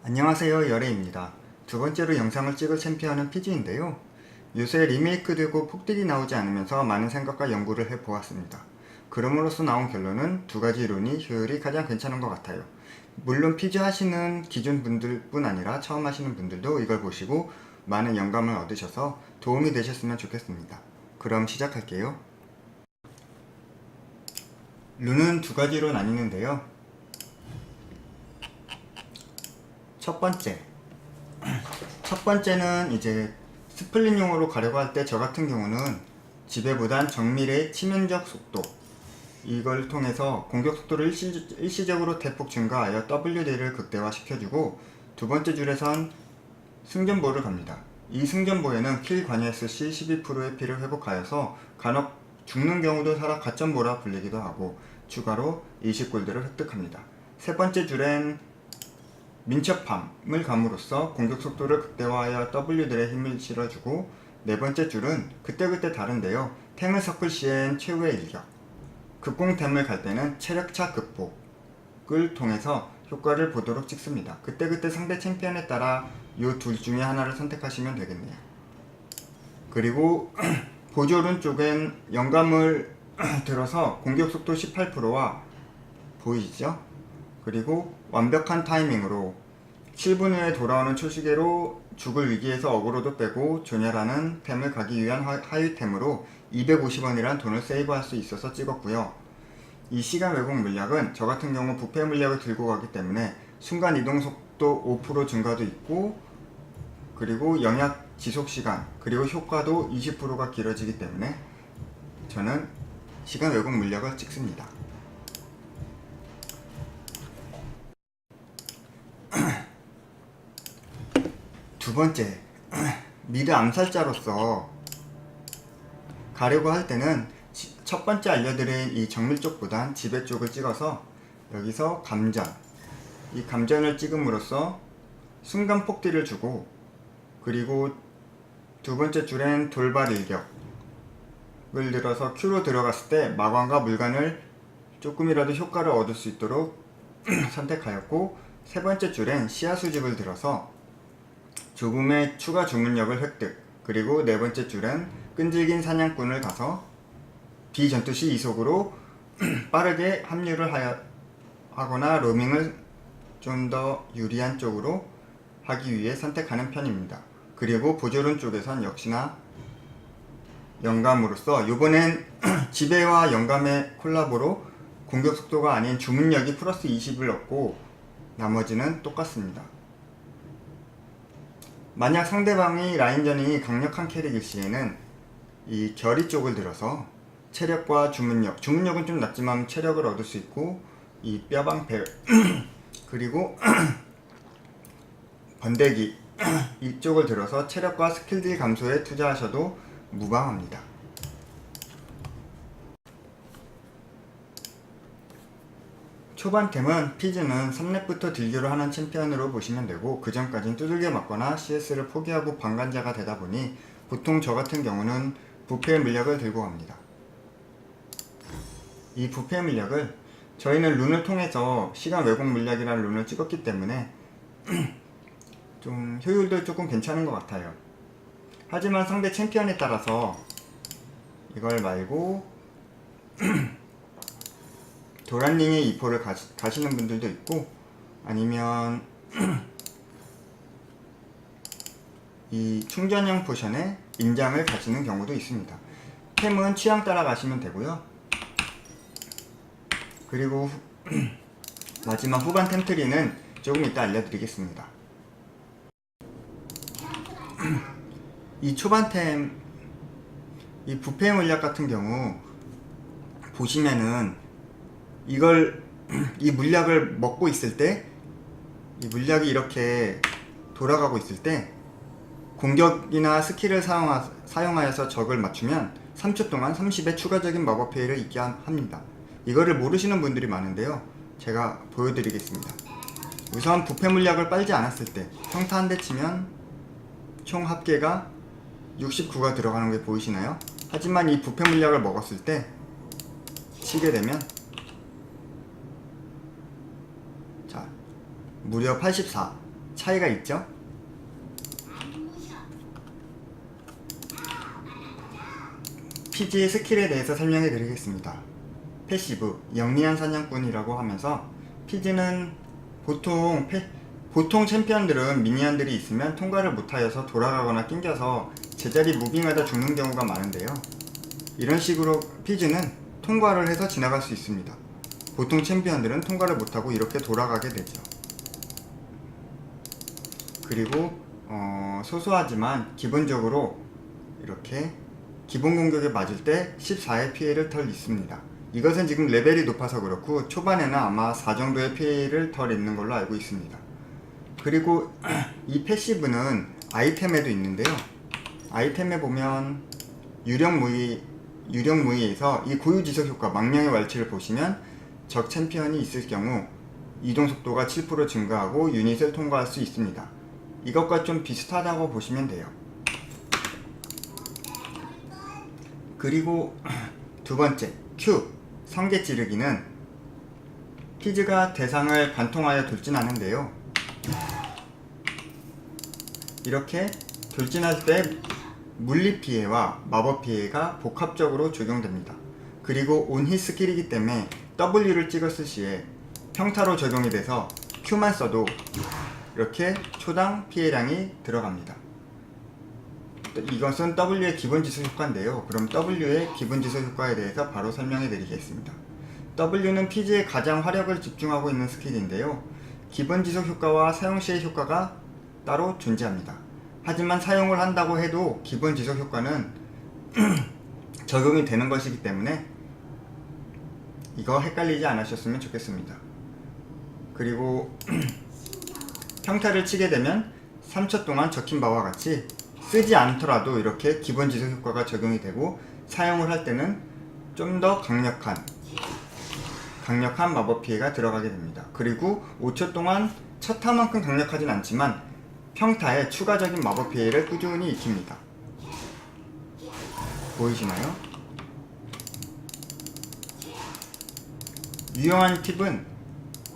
안녕하세요, 열애입니다. 두 번째로 영상을 찍을 챔피언은 피지인데요. 요새 리메이크되고 폭딜이 나오지 않으면서 많은 생각과 연구를 해보았습니다. 그럼으로써 나온 결론은 두 가지 룬이 효율이 가장 괜찮은 것 같아요. 물론 피지 하시는 기존 분들뿐 아니라 처음 하시는 분들도 이걸 보시고 많은 영감을 얻으셔서 도움이 되셨으면 좋겠습니다. 그럼 시작할게요. 룬은 두 가지로 나뉘는데요. 첫 번째는 이제 스플릿용으로 가려고 할 때 저 같은 경우는 지배보단 정밀의 치명적 속도, 이걸 통해서 공격 속도를 일시적으로 대폭 증가하여 WD를 극대화시켜주고, 두 번째 줄에선 승전보를 갑니다. 이 승전보에는 킬 관여했을 시 12%의 피를 회복하여서 간혹 죽는 경우도 살아 가점보라 불리기도 하고 추가로 20골드를 획득합니다. 세 번째 줄엔 민첩함을 감으로써 공격 속도를 극대화하여 W들의 힘을 실어주고, 네 번째 줄은 그때그때 다른데요. 탱을 섞을 시엔 최후의 일격, 극공템을 갈 때는 체력차 극복을 통해서 효과를 보도록 찍습니다. 그때그때 상대 챔피언에 따라 이 둘 중에 하나를 선택하시면 되겠네요. 그리고 보조룬 쪽엔 영감을 들어서 공격 속도 18%와 보이시죠? 그리고 완벽한 타이밍으로 7분 후에 돌아오는 초시계로 죽을 위기에서 어그로도 빼고 조냐라는 템을 가기 위한 하위템으로 250원이란 돈을 세이브할 수 있어서 찍었고요. 이 시간 왜곡 물약은 저 같은 경우 부패 물약을 들고 가기 때문에 순간 이동 속도 5% 증가도 있고, 그리고 영약 지속 시간, 그리고 효과도 20%가 길어지기 때문에 저는 시간 왜곡 물약을 찍습니다. 두 번째, 미드 암살자로서 가려고 할 때는 첫 번째 알려드린 이 정밀 쪽보단 지배 쪽을 찍어서 여기서 감전, 이 감전을 찍음으로써 순간 폭딜을 주고, 그리고 두 번째 줄엔 돌발 일격을 들어서 Q로 들어갔을 때 마관과 물관을 조금이라도 효과를 얻을 수 있도록 선택하였고, 세 번째 줄엔 시야 수집을 들어서 조금의 추가 주문력을 획득, 그리고 네 번째 줄엔 끈질긴 사냥꾼을 가서 비전투 시 이속으로 빠르게 합류를 하거나 로밍을 좀 더 유리한 쪽으로 하기 위해 선택하는 편입니다. 그리고 보조룬 쪽에선 역시나 영감으로서 이번엔 지배와 영감의 콜라보로 공격 속도가 아닌 주문력이 플러스 20을 얻고 나머지는 똑같습니다. 만약 상대방이 라인전이 강력한 캐릭일 시에는 이 결의 쪽을 들어서 체력과 주문력은 좀 낮지만 체력을 얻을 수 있고, 이 뼈방패 그리고 번데기 이쪽을 들어서 체력과 스킬딜 감소에 투자하셔도 무방합니다. 초반템은 피즈는 3렙부터 딜교를 하는 챔피언으로 보시면 되고, 그 전까진 두들겨 맞거나 CS를 포기하고 방관자가 되다 보니 보통 저 같은 경우는 부패 물약을 들고 갑니다. 이 부패 물약을 저희는 룬을 통해서 시간 왜곡 물약이라는 룬을 찍었기 때문에 좀 효율도 조금 괜찮은 것 같아요. 하지만 상대 챔피언에 따라서 이걸 말고 도란링의 2포를 가시는 분들도 있고, 아니면 이 충전형 포션에 인장을 가시는 경우도 있습니다. 템은 취향 따라 가시면 되고요. 그리고 마지막 후반 템트리는 조금 이따 알려드리겠습니다. 이 초반템, 이 부패 물약 같은 경우 보시면은 이 물약을 먹고 있을 때, 이 물약이 이렇게 돌아가고 있을 때 공격이나 스킬을 사용하여서 적을 맞추면 3초 동안 30의 추가적인 마법 피해를 입게 합니다. 이거를 모르시는 분들이 많은데요, 제가 보여드리겠습니다. 우선 부패 물약을 빨지 않았을 때 평타 한 대 치면 총 합계가 69가 들어가는 게 보이시나요? 하지만 이 부패 물약을 먹었을 때 치게 되면 무려 84 차이가 있죠? 피지의 스킬에 대해서 설명해 드리겠습니다. 패시브, 영리한 사냥꾼이라고 하면서 피지는 보통 챔피언들은 미니언들이 있으면 통과를 못하여서 돌아가거나 낑겨서 제자리 무빙하다 죽는 경우가 많은데요. 이런 식으로 피지는 통과를 해서 지나갈 수 있습니다. 보통 챔피언들은 통과를 못하고 이렇게 돌아가게 되죠. 그리고 소소하지만 기본적으로 이렇게 기본 공격에 맞을 때 14의 피해를 덜 입습니다. 이것은 지금 레벨이 높아서 그렇고 초반에는 아마 4 정도의 피해를 덜 입는 걸로 알고 있습니다. 그리고 이 패시브는 아이템에도 있는데요. 아이템에 보면 유령 무의에서 이 고유지속 효과 망령의 왈츠를 보시면 적 챔피언이 있을 경우 이동 속도가 7% 증가하고 유닛을 통과할 수 있습니다. 이것과 좀 비슷하다고 보시면 돼요. 그리고 두 번째 Q 성게 찌르기는 피즈가 대상을 관통하여 돌진하는데요. 이렇게 돌진할 때 물리 피해와 마법 피해가 복합적으로 적용됩니다. 그리고 온히 스킬이기 때문에 W를 찍었을 시에 평타로 적용이 돼서 Q만 써도 이렇게 초당 피해량이 들어갑니다. 이것은 W의 기본 지속 효과인데요. 그럼 W의 기본 지속 효과에 대해서 바로 설명해 드리겠습니다. W는 피지에 가장 화력을 집중하고 있는 스킬인데요. 기본 지속 효과와 사용 시의 효과가 따로 존재합니다. 하지만 사용을 한다고 해도 기본 지속 효과는 적용이 되는 것이기 때문에 이거 헷갈리지 않으셨으면 좋겠습니다. 그리고 평타를 치게 되면 3초 동안 적힌 바와 같이 쓰지 않더라도 이렇게 기본 지속 효과가 적용이 되고 사용을 할 때는 좀 더 강력한 마법 피해가 들어가게 됩니다. 그리고 5초 동안 첫 타만큼 강력하진 않지만 평타에 추가적인 마법 피해를 꾸준히 익힙니다. 보이시나요? 유용한 팁은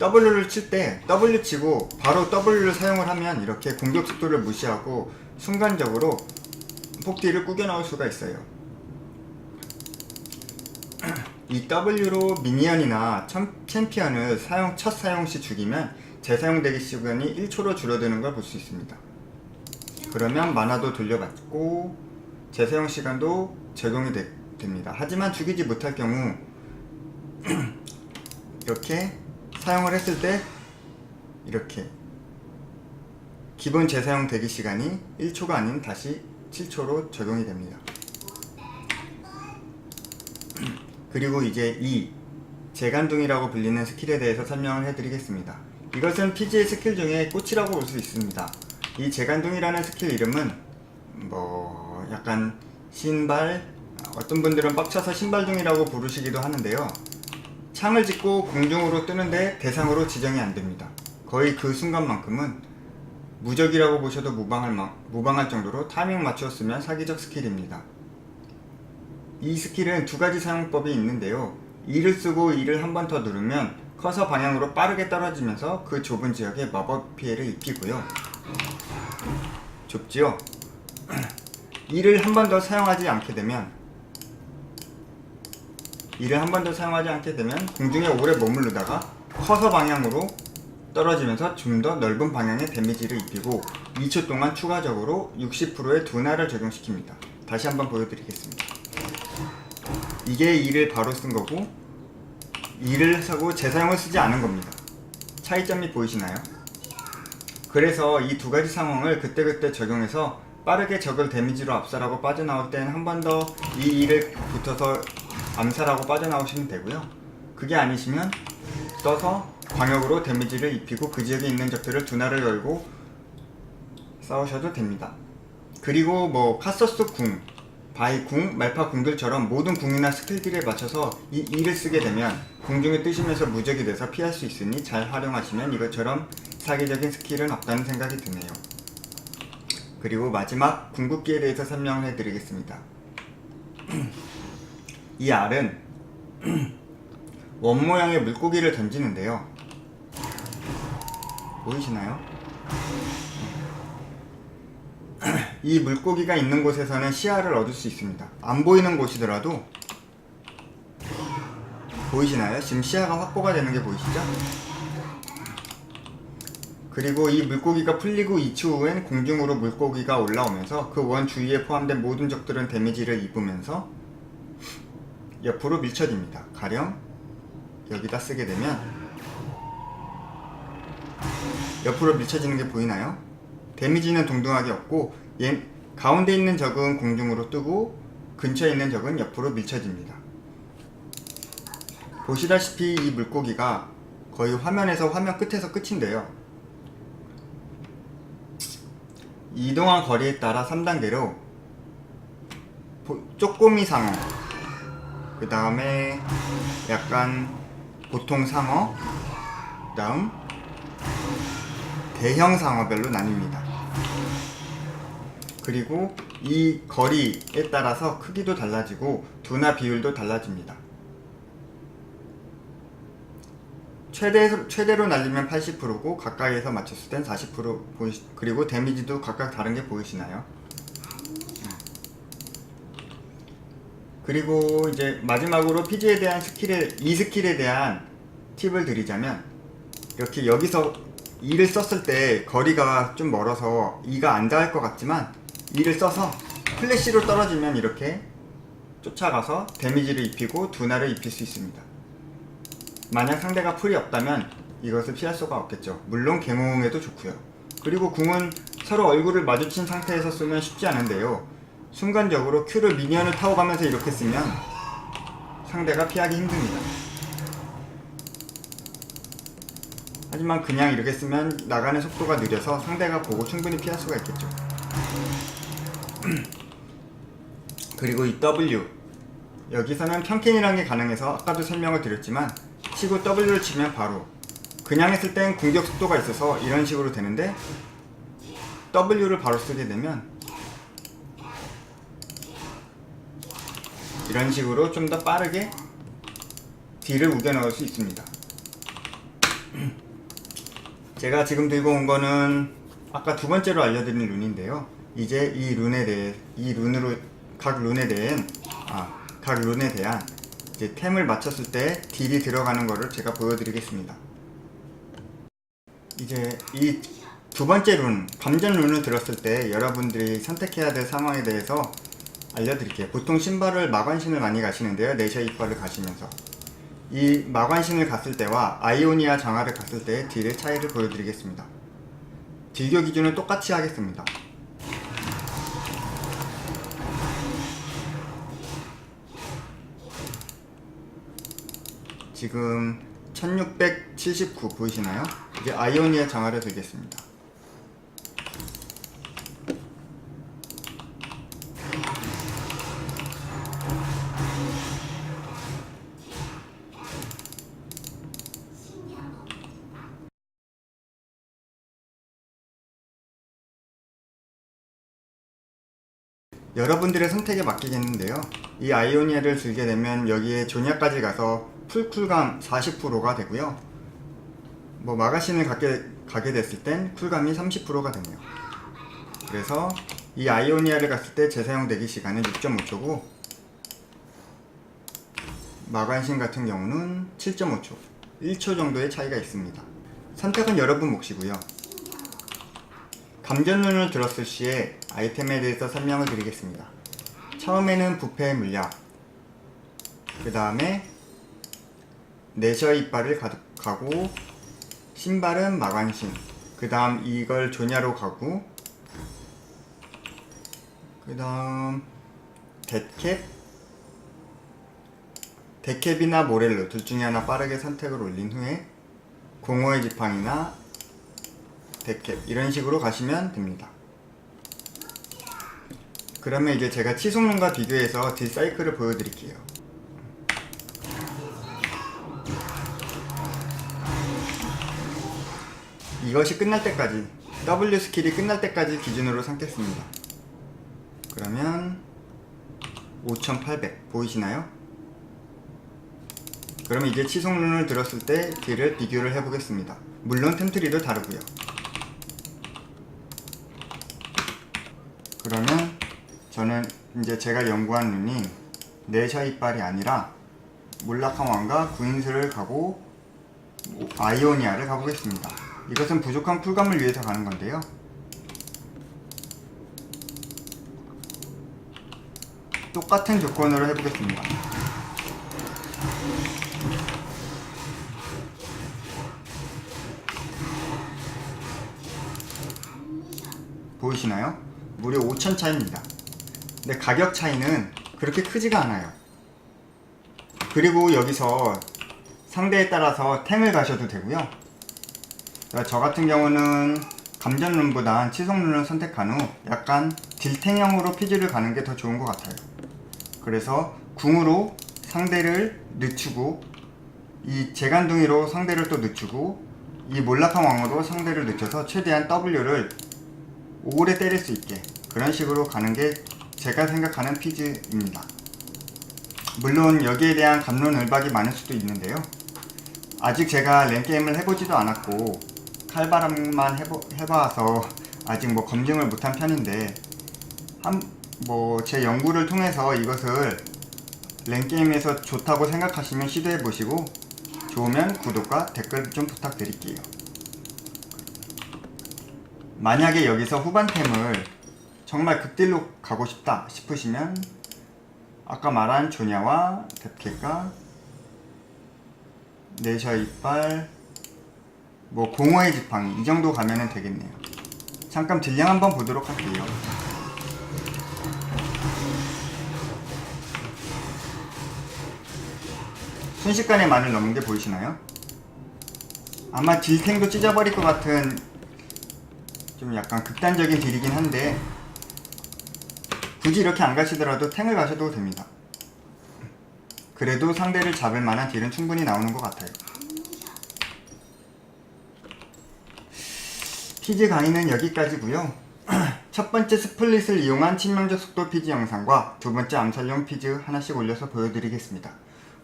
W를 칠 때 W 치고 바로 W를 사용을 하면 이렇게 공격 속도를 무시하고 순간적으로 폭딜을 꾸겨 넣을 수가 있어요. 이 W로 미니언이나 챔피언을 첫 사용 시 죽이면 재사용 대기 시간이 1초로 줄어드는 걸 볼 수 있습니다. 그러면 만화도 돌려받고 재사용 시간도 적용이 됩니다. 하지만 죽이지 못할 경우 이렇게 사용을 했을 때 이렇게 기본 재사용 대기 시간이 1초가 아닌 다시 7초로 적용이 됩니다. 그리고 이제 이 재간둥이라고 불리는 스킬에 대해서 설명을 해드리겠습니다. 이것은 피지의 스킬 중에 꽃이라고 볼 수 있습니다. 이 재간둥이라는 스킬 이름은 약간 신발, 어떤 분들은 빡쳐서 신발둥이라고 부르시기도 하는데요. 창을 짚고 공중으로 뜨는데 대상으로 지정이 안됩니다. 거의 그 순간만큼은 무적이라고 보셔도 무방할 정도로 타이밍 맞추어 쓰면 사기적 스킬입니다. 이 스킬은 두 가지 사용법이 있는데요. E를 쓰고 E를 한 번 더 누르면 커서 방향으로 빠르게 떨어지면서 그 좁은 지역에 마법 피해를 입히고요. 좁지요? E를 한 번 더 사용하지 않게 되면 공중에 오래 머무르다가 커서 방향으로 떨어지면서 좀 더 넓은 방향의 데미지를 입히고 2초 동안 추가적으로 60%의 둔화를 적용시킵니다. 다시 한번 보여드리겠습니다. 이게 E를 바로 쓴 거고 E를 사고 재사용을 쓰지 않은 겁니다. 차이점이 보이시나요? 그래서 이 두 가지 상황을 그때그때 적용해서 빠르게 적을 데미지로 압살하고 빠져나올 땐 한 번 더 이 E를 붙어서 암살하고 빠져나오시면 되고요. 그게 아니시면 떠서 광역으로 데미지를 입히고 그 지역에 있는 적들을 둔화를 걸고 싸우셔도 됩니다. 그리고 카서스 궁, 바이 궁, 말파 궁들처럼 모든 궁이나 스킬들에 맞춰서 이 E를 쓰게 되면 공중에 뜨시면서 무적이 돼서 피할 수 있으니 잘 활용하시면 이것처럼 사기적인 스킬은 없다는 생각이 드네요. 그리고 마지막 궁극기에 대해서 설명을 해드리겠습니다. 이 R은 원 모양의 물고기를 던지는데요. 보이시나요? 이 물고기가 있는 곳에서는 시야를 얻을 수 있습니다. 안 보이는 곳이더라도 보이시나요? 지금 시야가 확보가 되는 게 보이시죠? 그리고 이 물고기가 풀리고 2초 후엔 공중으로 물고기가 올라오면서 그 원 주위에 포함된 모든 적들은 데미지를 입으면서 옆으로 밀쳐집니다. 가령 여기다 쓰게 되면 옆으로 밀쳐지는 게 보이나요? 데미지는 동등하게 없고 가운데 있는 적은 공중으로 뜨고 근처에 있는 적은 옆으로 밀쳐집니다. 보시다시피 이 물고기가 거의 화면에서 화면 끝에서 끝인데요. 이동한 거리에 따라 3단계로 쪼꼬미 상어, 그 다음에 약간 보통 상어, 그 다음 대형 상어별로 나뉩니다. 그리고 이 거리에 따라서 크기도 달라지고 두나 비율도 달라집니다. 최대로 날리면 80%고 가까이에서 맞췄을 땐 40% 그리고 데미지도 각각 다른 게 보이시나요? 그리고 이제 마지막으로 피지에 대한 이 스킬에 대한 팁을 드리자면, 이렇게 여기서 E를 썼을 때 거리가 좀 멀어서 E가 안 닿을 것 같지만 E를 써서 플래시로 떨어지면 이렇게 쫓아가서 데미지를 입히고 두나를 입힐 수 있습니다. 만약 상대가 풀이 없다면 이것을 피할 수가 없겠죠. 물론 갱호응에도 좋고요. 그리고 궁은 서로 얼굴을 마주친 상태에서 쓰면 쉽지 않은데요, 순간적으로 Q를 미니언을 타고 가면서 이렇게 쓰면 상대가 피하기 힘듭니다. 하지만 그냥 이렇게 쓰면 나가는 속도가 느려서 상대가 보고 충분히 피할 수가 있겠죠. 그리고 이 W, 여기서는 평캔이라는 게 가능해서 아까도 설명을 드렸지만 치고 W를 치면 바로, 그냥 했을 땐 공격 속도가 있어서 이런 식으로 되는데 W를 바로 쓰게 되면 이런 식으로 좀 더 빠르게 딜을 우겨 넣을 수 있습니다. 제가 지금 들고 온 거는 아까 두 번째로 알려드린 룬인데요, 이제 각 룬에 대한 이제 템을 맞췄을 때 딜이 들어가는 거를 제가 보여드리겠습니다. 이제 이 두 번째 룬, 감전 룬을 들었을 때 여러분들이 선택해야 될 상황에 대해서 알려드릴게요. 보통 신발을 마관신을 많이 가시는데요, 내셔 이빨을 가시면서 이 마관신을 갔을 때와 아이오니아 장화를 갔을 때의 딜의 차이를 보여드리겠습니다. 딜교 기준은 똑같이 하겠습니다. 지금 1679 보이시나요? 이제 아이오니아 장화를 들겠습니다. 여러분들의 선택에 맡기겠는데요, 이 아이오니아를 들게 되면 여기에 조냐까지 가서 풀 쿨감 40%가 되고요, 뭐 마가신을 가게 됐을 땐 쿨감이 30%가 되네요. 그래서 이 아이오니아를 갔을 때 재사용 대기 시간은 6.5초고 마관신 같은 경우는 7.5초, 1초 정도의 차이가 있습니다. 선택은 여러분 몫이고요. 감전룬을 들었을 시에 아이템에 대해서 설명을 드리겠습니다. 처음에는 부패의 물약, 그 다음에 내셔 이빨을 가고, 신발은 마관신, 그 다음 이걸 조냐로 가고, 그 다음 데캡이나 모렐로 둘 중에 하나 빠르게 선택을 올린 후에 공허의 지팡이나 데캡 이런 식으로 가시면 됩니다. 그러면 이제 제가 치속룬과 비교해서 딜 사이클을 보여드릴게요. 이것이 끝날 때까지, W 스킬이 끝날 때까지 기준으로 삼겠습니다. 그러면 5800 보이시나요? 그러면 이제 치속룬을 들었을 때 딜을 비교를 해보겠습니다. 물론 템트리도 다르고요. 이제 제가 연구한 룬인 내셔 이빨이 아니라 몰락한 왕과 구인수를 가고 아이오니아를 가보겠습니다. 이것은 부족한 쿨감을 위해서 가는 건데요. 똑같은 조건으로 해보겠습니다. 보이시나요? 무려 5,000 차이입니다. 근데 가격 차이는 그렇게 크지가 않아요. 그리고 여기서 상대에 따라서 탱을 가셔도 되고요. 저 같은 경우는 감전룬보단 치속룬을 선택한 후 약간 딜탱형으로 피지를 가는 게 더 좋은 것 같아요. 그래서 궁으로 상대를 늦추고, 이 재간둥이로 상대를 또 늦추고, 이 몰락한 왕으로 상대를 늦춰서 최대한 W를 오래 때릴 수 있게 그런 식으로 가는 게 제가 생각하는 피즈입니다. 물론 여기에 대한 갑론을박이 많을 수도 있는데요. 아직 제가 랭게임을 해보지도 않았고 칼바람만 해봐서 아직 뭐 검증을 못한 편인데, 제 연구를 통해서 이것을 랭게임에서 좋다고 생각하시면 시도해보시고, 좋으면 구독과 댓글 좀 부탁드릴게요. 만약에 여기서 후반템을 정말 극딜로 가고 싶다 싶으시면 아까 말한 조냐와 뎁케가 내셔 이빨, 공허의 지팡이 이 정도 가면은 되겠네요. 잠깐 딜량 한번 보도록 할게요. 순식간에 만을 넘은 게 보이시나요? 아마 딜탱도 찢어버릴 것 같은 좀 약간 극단적인 딜이긴 한데, 굳이 이렇게 안 가시더라도 탱을 가셔도 됩니다. 그래도 상대를 잡을 만한 딜은 충분히 나오는 것 같아요. 피지 강의는 여기까지고요. 첫 번째 스플릿을 이용한 치명적 속도 피지 영상과 두 번째 암살용 피지 하나씩 올려서 보여드리겠습니다.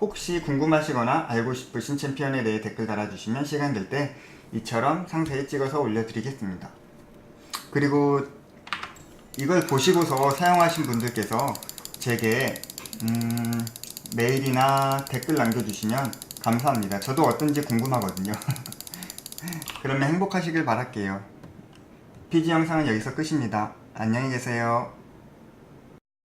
혹시 궁금하시거나 알고 싶으신 챔피언에 대해 댓글 달아주시면 시간 될 때 이처럼 상세히 찍어서 올려드리겠습니다. 그리고 이걸 보시고서 사용하신 분들께서 제게 메일이나 댓글 남겨주시면 감사합니다. 저도 어떤지 궁금하거든요. 그러면 행복하시길 바랄게요. 피지 영상은 여기서 끝입니다. 안녕히 계세요.